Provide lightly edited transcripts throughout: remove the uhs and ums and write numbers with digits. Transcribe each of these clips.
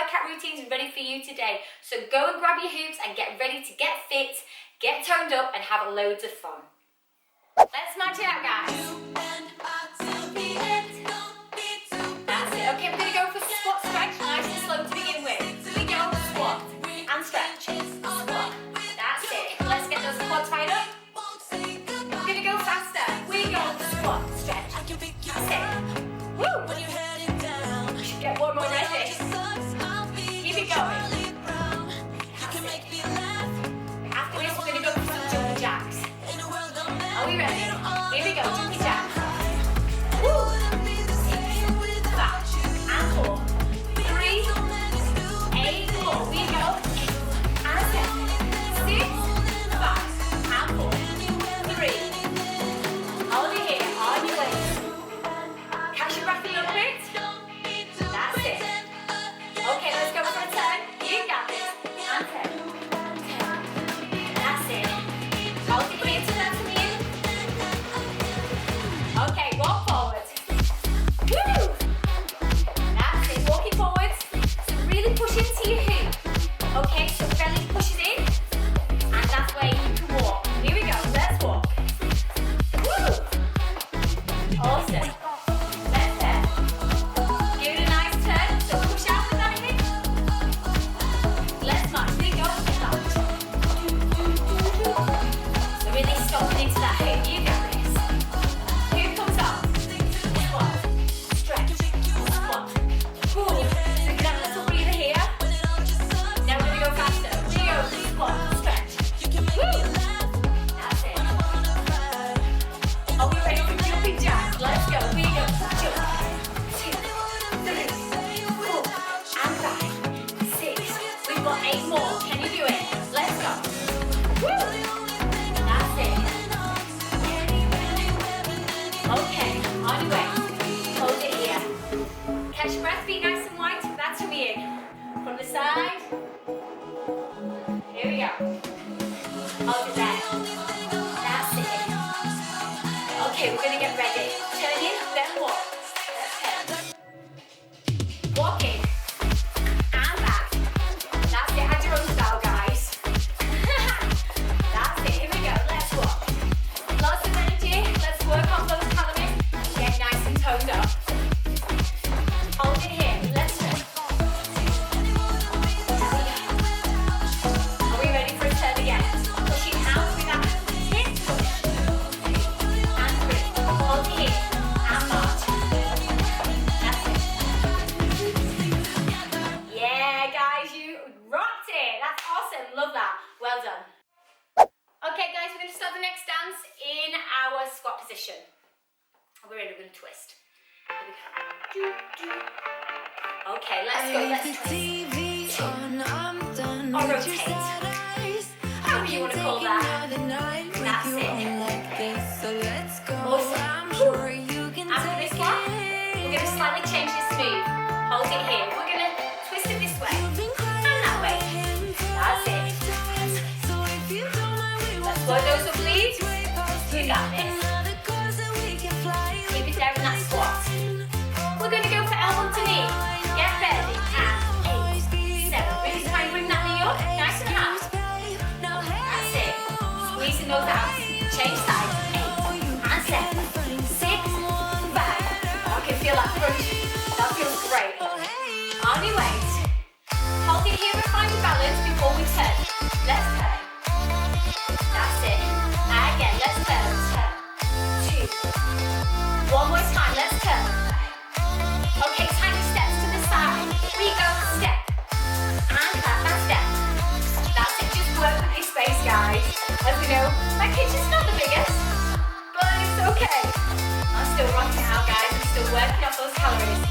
workout routines ready for you today. So go and grab your hoops and get ready to get fit, get toned up and have loads of fun. Let's march it out, guys. That's it. Okay, we're going to go for squat stretch, nice and slow to begin with. We go squat and stretch. Squat. That's it. Let's get those quads fired up. We're going to go faster. We go squat, stretch. That's it. Woo! I should get one more ready. Keep it going. That's it. After this, we're going to go for some jumping jacks. Are we ready? Here we go, jumping jacks. Woo! 6, 5, and 4, 3, 8, 4. We go. And 7, 6, 5, and 4, 3. Hold it here, on your waist. Catch your breath a little bit. That's it. Okay, let's go for a turn. You got this. And 10. 10. That's it. Hold it here to that to me. Okay, walk forward. Woo! That's it, walking forwards. So really push into your hoop. Okay, so belly pushes in. And that's where you can walk. Here we go, let's walk. Woo! Awesome. Let's turn. Give it a nice turn. So push out with that hip. Let's march. We go and march. So really stomping into that hip. You got this. Here comes up. Squat. Stretch. Squat. Cool. So we can have a little breather here. Now we're going to go faster. We go squat. Stretch. Woo! That's it. Are we ready for jumping jacks? Let's go. We go. Jump. 2, 3, 4, and 5, 6. We've got 8 more. Can you do it? Let's go. Woo! That's it. Okay, on your way. Hold it here. Catch your breath, feet nice and wide. That's from you. From the side. Here we go. Hold it there. That's it. Okay, we're going to get ready. Turn in, then walk. Let's turn. Walking. And back. That's it. Add your own style, guys. That's it. Here we go. Let's walk. Lots of energy. Let's work on those calories. Get nice and toned up. Hold it here. Let's turn. There we go. Are we ready for a turn again? Pushing out with that hip push. 2 and 3. Hold it here. And march. That's it. Yeah, guys, you rocked it. That's awesome. Love that. Well done. Okay, guys, we're going to start the next dance in our squat position. We're ready. We're going to twist. Here we go. Okay, let's go. Let's twist. Or rotate. However you want to call that. That's it. Awesome. After this one, we're going to slightly change this move. Hold it here. We're going to twist it this way. And that way. That's it. Let's blow those up, please. You got this. Keep it there in that squat. We're going to go for elbow to knee. Get ready. And 8, 7. Really try and bring that knee up. Nice and high. That's it. Squeezing those out. Change sides. 8 and 7. 6, 5. I can feel that crunch. That feels great. On your way. Hold it here and find your balance before we turn. Let's turn. That's it. Again, let's turn. Turn. 2. One more time. Let's turn. Okay, tiny steps to the side. We go step. And clap and step. That's it. Just work with this space, guys. As we know, my kitchen's not the biggest, but it's okay. I'm still rocking out, guys. I'm still working off those calories.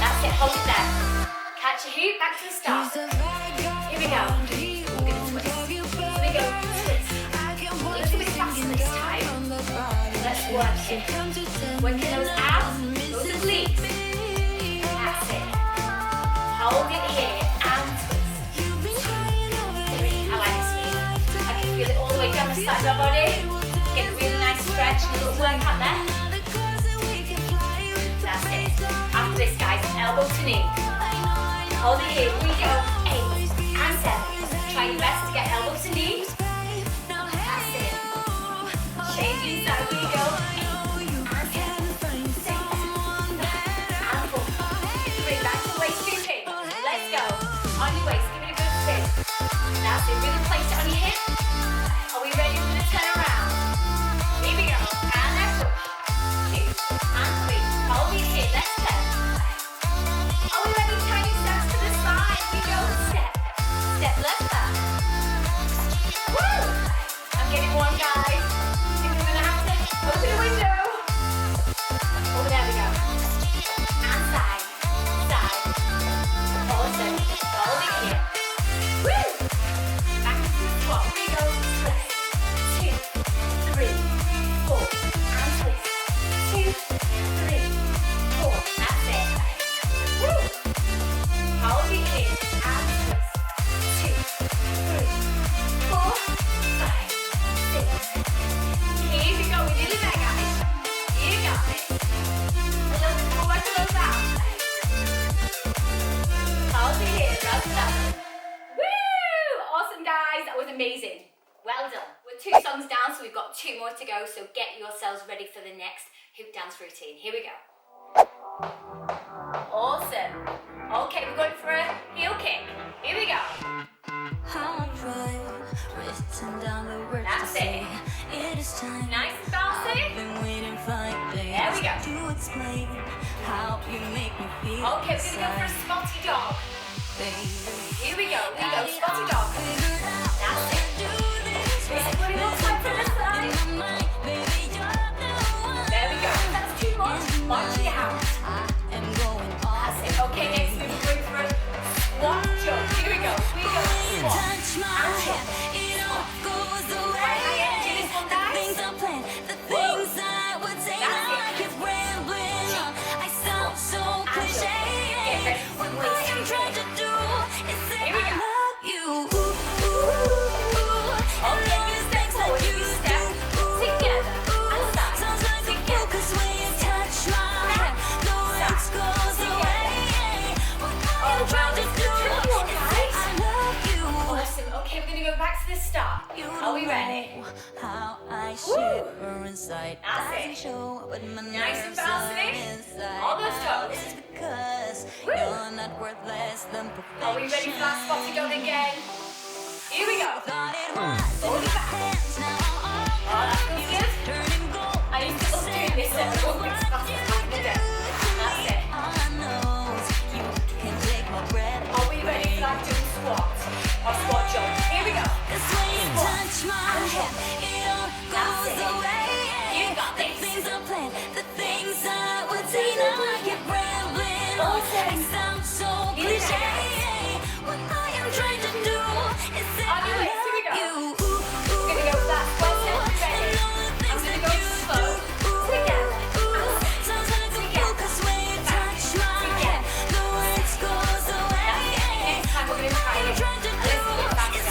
That's it. Hold it there. Catch your hoop. Back to the start. Here we go. We're going to twist. So we go twist. A little bit faster this time. Let's work it. Working those abs, those obliques. That's it. Hold it here and twist. 3. I like this move. I can feel it all the way down the side of our body. Get a really nice stretch, a little workout there. That's it. After this, guys, elbow to knee. Hold it here. We go. 8 and 7. Try your best to get elbows to knees. That's it. Changing side. We go. 8 and 7. 6 and 4. 3. Back to waist scooping. Let's go. On your waist. Give it a good spin. That's it. Really place it on your hip. Are we ready for the turn around? Here we go. And then push. 2 and 3. Hold it here. Let's turn. Are we ready? Tiny steps to the side. We go. Step. Step left back. Woo! I'm getting warm, guys. I think I'm going to have to open the window. Oh, there we go. And side. Side. Awesome. Hold it here. Woo! Back to the squat. We go. Twist. 2, 3, 4. And twist. 2, 3, 4. That's it. Woo! Hold it here. And twist. 2, 3, 4, 5, 6. Keep it going. Nearly there, guys. You got it. A little bit more work below that. Hold it here. Round it up. Woo! Awesome, guys. That was amazing. Well done. We're 2 songs down, so we've got 2 more to go. So get yourselves ready for the next hoop dance routine. Here we go. Awesome. Okay, we're going for a heel kick. Here we go. That's it. Nice and bouncy. There we go. Okay, we're going to go for a spotty dog. Here we go. Spotty dog. That's it. This is what it looks like from the side. There we go. That's too much. Watch it out. That's it. Okay, next move, we're going for a squat jump. Here we go. Squat. And jump. Right, high energy, this one, guys. Woo. That's it. Get ready for the waist scooping. Here we go. Okay, you step forward, you step together, and side, together, step, back, side, together. Oh, wow, this is a tricky one, guys. Awesome. Okay, we're going to go back to the start. Are we ready? Woo. That's it. Nice and bouncy. All those toes. Woo. Are we ready for that spotty dog again? Here we go. Hold it back. Oh, that feels good. I need to stop doing this at the moment. That's it. Are we ready for that doing squat? Or squat jump? Here we go. Squat. And jump. That's it. You got this. Awesome. Nearly there, guys. On your legs, here we go. We're going to go for that squat step. Ready? I'm going to go slow. Together. Together. Back. Together. Next time we're going to try it a little bit faster.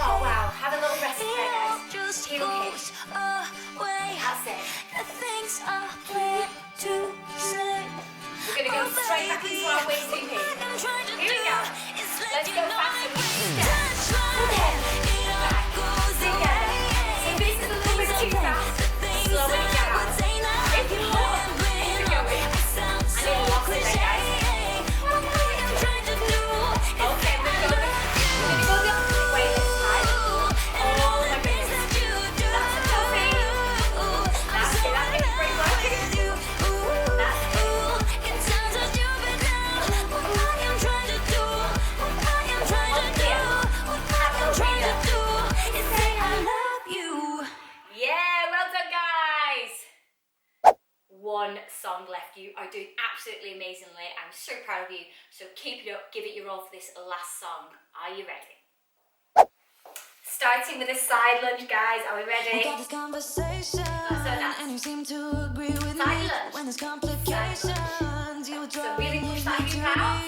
Oh wow, have a little rest there, guys. Heel kick. That's it. We're going to go straight back into our waist scooping. Here we go. Let's go faster. Step. Together. Back. Together. So this is a little bit too fast. Slow it down. If you want, keep it going. I need a lock in there, guys. Okay, we're going to go the opposite way this time. Oh my goodness. That's a toughie. That's it. That makes great work. That's it. Yeah, well done, guys. 1 song left. You are doing absolutely amazingly. I'm so proud of you. So keep it up. Give it your all for this last song. Are you ready? Starting with a side lunge, guys. Are we ready? We got this conversation, and you seem to agree with me. When there's complications, you would So really push that hip out.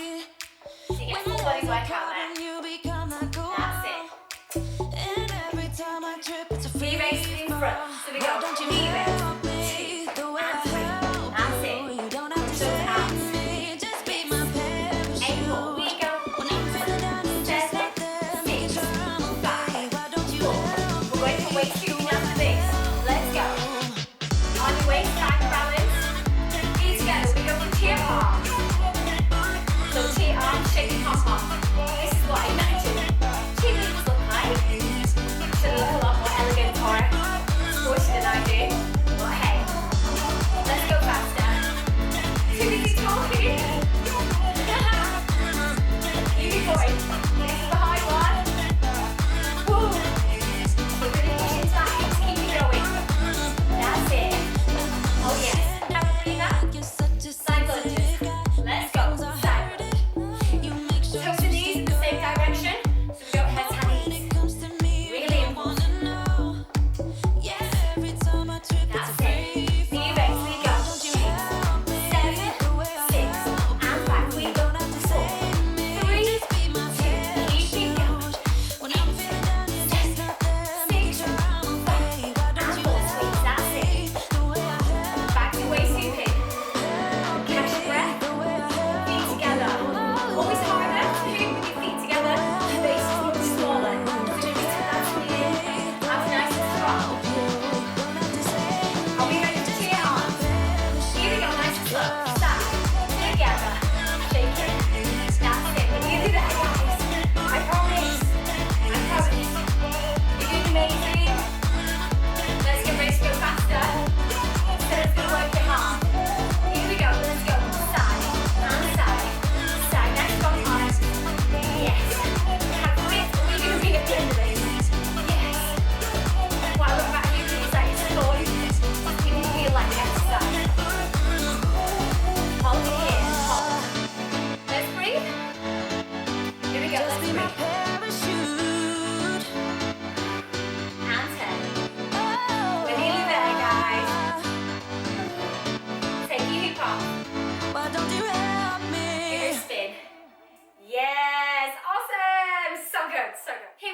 So you get full body workout there. That's it. And every time I trip, it's a Knee raise in front. So we go. Knee raise. 2 and 3. That's it. Toes out.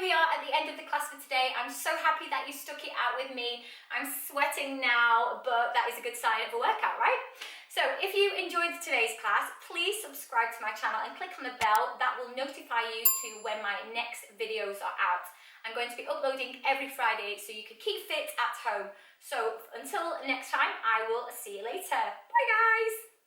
we are at the end of the class for today. I'm so happy that you stuck it out with me. I'm sweating now, but that is a good sign of a workout, right? So if you enjoyed today's class, please subscribe to my channel and click on the bell. That will notify you to when my next videos are out. I'm going to be uploading every Friday so you can keep fit at home. So until next time, I will see you later. Bye guys!